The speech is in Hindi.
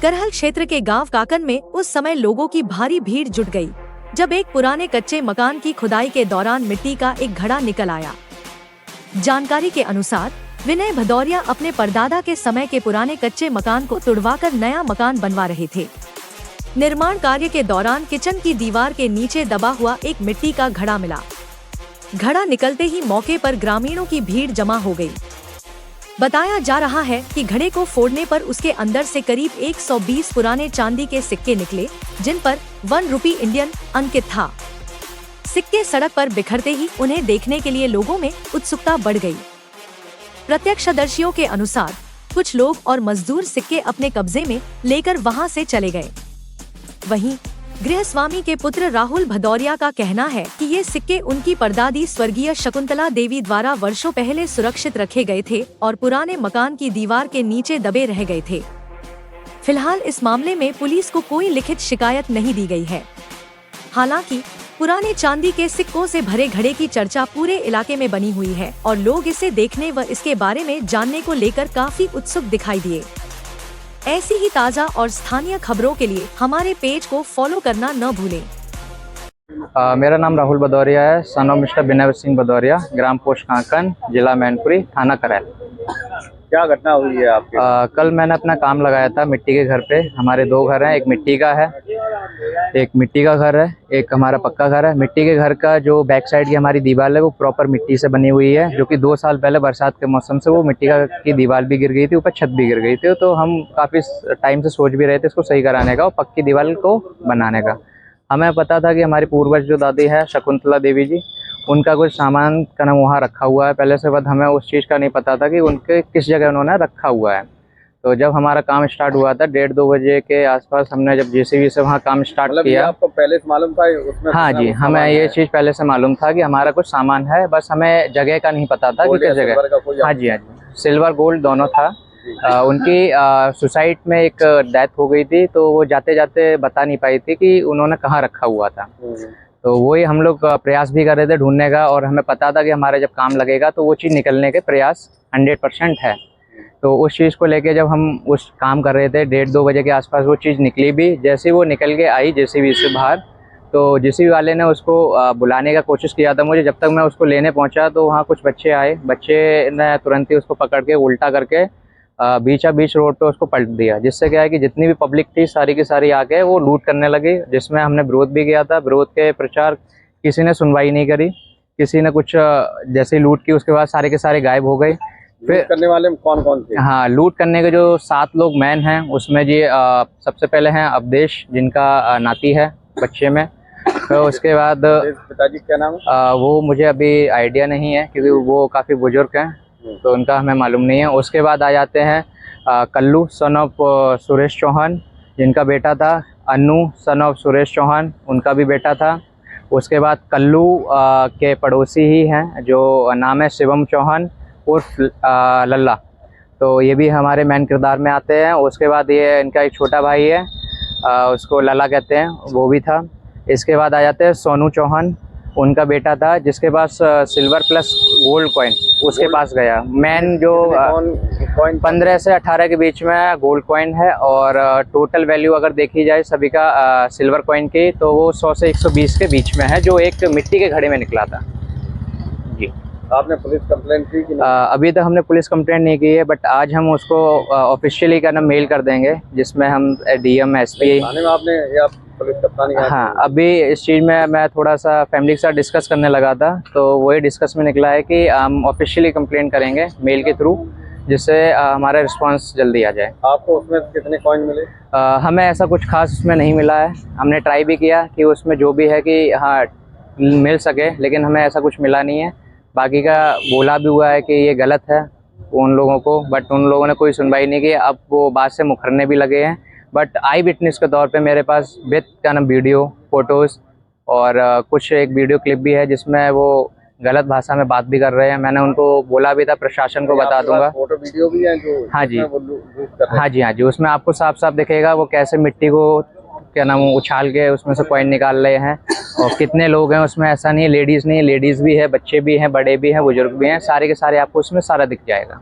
करहल क्षेत्र के गांव काकन में उस समय लोगों की भारी भीड़ जुट गई, जब एक पुराने कच्चे मकान की खुदाई के दौरान मिट्टी का एक घड़ा निकल आया। जानकारी के अनुसार विनय भदौरिया अपने परदादा के समय के पुराने कच्चे मकान को तुड़वाकर नया मकान बनवा रहे थे। निर्माण कार्य के दौरान किचन की दीवार के नीचे दबा हुआ एक मिट्टी का घड़ा मिला। घड़ा निकलते ही मौके पर ग्रामीणों की भीड़ जमा हो गई। बताया जा रहा है कि घड़े को फोड़ने पर उसके अंदर से करीब 120 पुराने चांदी के सिक्के निकले, जिन पर 1 रुपये इंडियन अंकित था। सिक्के सड़क पर बिखरते ही उन्हें देखने के लिए लोगों में उत्सुकता बढ़ गई। प्रत्यक्षदर्शियों के अनुसार कुछ लोग और मजदूर सिक्के अपने कब्जे में लेकर वहां से चले गए। वहीं गृहस्वामी के पुत्र राहुल भदौरिया का कहना है कि ये सिक्के उनकी परदादी स्वर्गीय शकुंतला देवी द्वारा वर्षों पहले सुरक्षित रखे गए थे और पुराने मकान की दीवार के नीचे दबे रह गए थे। फिलहाल इस मामले में पुलिस को कोई लिखित शिकायत नहीं दी गई है। हालांकि पुराने चांदी के सिक्कों से भरे घड़े की चर्चा पूरे इलाके में बनी हुई है और लोग इसे देखने व इसके बारे में जानने को लेकर काफी उत्सुक दिखाई दिए। ऐसी ही ताज़ा और स्थानीय खबरों के लिए हमारे पेज को फॉलो करना न भूलें। मेरा नाम राहुल भदौरिया है, son of mister Vinay Singh Bhadauria, ग्राम पोस्ट काकन, जिला मैनपुरी, थाना करहल। क्या घटना हुई है आपके? कल मैंने अपना काम लगाया था मिट्टी के घर पे। हमारे 2 घर हैं, एक मिट्टी का है, एक मिट्टी का घर है, एक हमारा पक्का घर है। मिट्टी के घर का जो बैक साइड की हमारी दीवार है वो प्रॉपर मिट्टी से बनी हुई है, जो कि 2 साल पहले बरसात के मौसम से वो मिट्टी की दीवार भी गिर गई थी, ऊपर छत भी गिर गई थी। तो हम काफ़ी टाइम से सोच भी रहे थे इसको सही कराने का और पक्की दीवार को बनाने का। हमें पता था कि हमारी पूर्वज जो दादी है शकुंतला देवी जी, उनका कुछ सामान का नाम वहाँ रखा हुआ है पहले से, बट हमें उस चीज़ का नहीं पता था कि उनके किस जगह उन्होंने रखा हुआ है। तो जब हमारा काम स्टार्ट हुआ था 1:30-2 बजे के आसपास, हमने जब जेसीबी से वहाँ काम स्टार्ट किया। आपको पहले से मालूम था उसमें? हाँ जी, हमें ये चीज़ पहले से मालूम था कि हमारा कुछ सामान है, बस हमें जगह का नहीं पता था कि किस जगह। हाँ जी, सिल्वर गोल्ड दोनों था। उनकी सुसाइड में एक डेथ हो गई थी, तो वो जाते जाते बता नहीं पाई थी कि उन्होंने कहाँ रखा हुआ था। तो वही हम लोग प्रयास भी कर रहे थे ढूंढने का, और हमें पता था कि हमारा जब काम लगेगा तो वो चीज़ निकलने के प्रयास 100% है। तो उस चीज़ को लेके जब हम उस काम कर रहे थे 1:30-2 बजे के आसपास वो चीज़ निकली भी। जैसे वो निकल के आई जेसीबी से बाहर, तो जेसीबी वाले ने उसको बुलाने का कोशिश किया था मुझे। जब तक मैं उसको लेने पहुंचा तो वहाँ कुछ बच्चे आए, बच्चे ने तुरंत ही उसको पकड़ के उल्टा करके बीच रोड पे उसको पलट दिया, जिससे क्या है कि जितनी भी पब्लिक थी सारी की सारी आके वो लूट करने लगी, जिसमें हमने विरोध भी किया था। विरोध के प्रचार किसी ने सुनवाई नहीं करी, किसी ने कुछ जैसे ही लूट की उसके बाद सारे के सारे गायब हो गए। फिर करने वाले कौन कौन थे? हाँ, लूट करने के जो 7 लोग मैन हैं उसमें जी सबसे पहले हैं अवधेश, जिनका नाती है बच्चे में। तो उसके बाद पिताजी क्या नाम है? वो मुझे अभी आइडिया नहीं है क्योंकि वो काफ़ी बुजुर्ग हैं, तो उनका हमें मालूम नहीं है। उसके बाद आ जाते हैं कल्लू सन ऑफ सुरेश चौहान, जिनका बेटा था। अन्नू सन ऑफ सुरेश चौहान, उनका भी बेटा था। उसके बाद कल्लू के पड़ोसी ही हैं जो नाम है शिवम चौहान उर्फ लल्ला, तो ये भी हमारे मेन किरदार में आते हैं। उसके बाद ये इनका एक छोटा भाई है, उसको लल्ला कहते हैं, वो भी था। इसके बाद आ जाते हैं सोनू चौहान, उनका बेटा था जिसके पास सिल्वर प्लस गोल्ड कॉइन उसके पास गया। मैन जो 15 से 18 के बीच में गोल्ड कॉइन है, और टोटल वैल्यू अगर देखी जाए सभी का सिल्वर कॉइन की तो वो 100 से 120 के बीच में है, जो एक मिट्टी के घड़े में निकला था जी। आपने पुलिस कंप्लेंट की कि नहीं? अभी तक हमने पुलिस कंप्लेंट नहीं की है, बट आज हम उसको ऑफिशियली का मेल कर देंगे, जिसमें हम डीएम एसपी आपने या पुलिस कप्तान? हाँ, अभी इस चीज़ में मैं थोड़ा सा फैमिली के साथ डिस्कस करने लगा था, तो वही डिस्कस में निकला है कि हम ऑफिशियली कंप्लेंट करेंगे मेल के थ्रू, जिससे हमारा रिस्पांस जल्दी आ जाए। आपको उसमें कितने कॉइन मिले? हमें ऐसा कुछ खास उसमें नहीं मिला है। हमने ट्राई भी किया कि उसमें जो भी है कि हाँ मिल सके, लेकिन हमें ऐसा कुछ मिला नहीं है। बाकी का बोला भी हुआ है कि ये गलत है उन लोगों को, बट उन लोगों ने कोई सुनवाई नहीं की। अब वो बात से मुकरने भी लगे हैं, बट आई विटनेस के तौर पे मेरे पास विद वीडियो, फोटोज़ और कुछ एक वीडियो क्लिप भी है जिसमें वो गलत भाषा में बात भी कर रहे हैं। मैंने उनको बोला भी था प्रशासन को बता दूंगा। फोटो वीडियो भी है जो? हाँ जी, हाँ जी, उसमें आपको साफ साफ दिखेगा वो कैसे मिट्टी को क्या नाम उछाल के उसमें से कॉइन निकाल रहे हैं, और कितने लोग हैं उसमें। ऐसा नहीं है लेडीज़ नहीं है, लेडीज़ भी है, बच्चे भी हैं, बड़े भी हैं, बुजुर्ग भी हैं, सारे के सारे आपको उसमें सारा दिख जाएगा।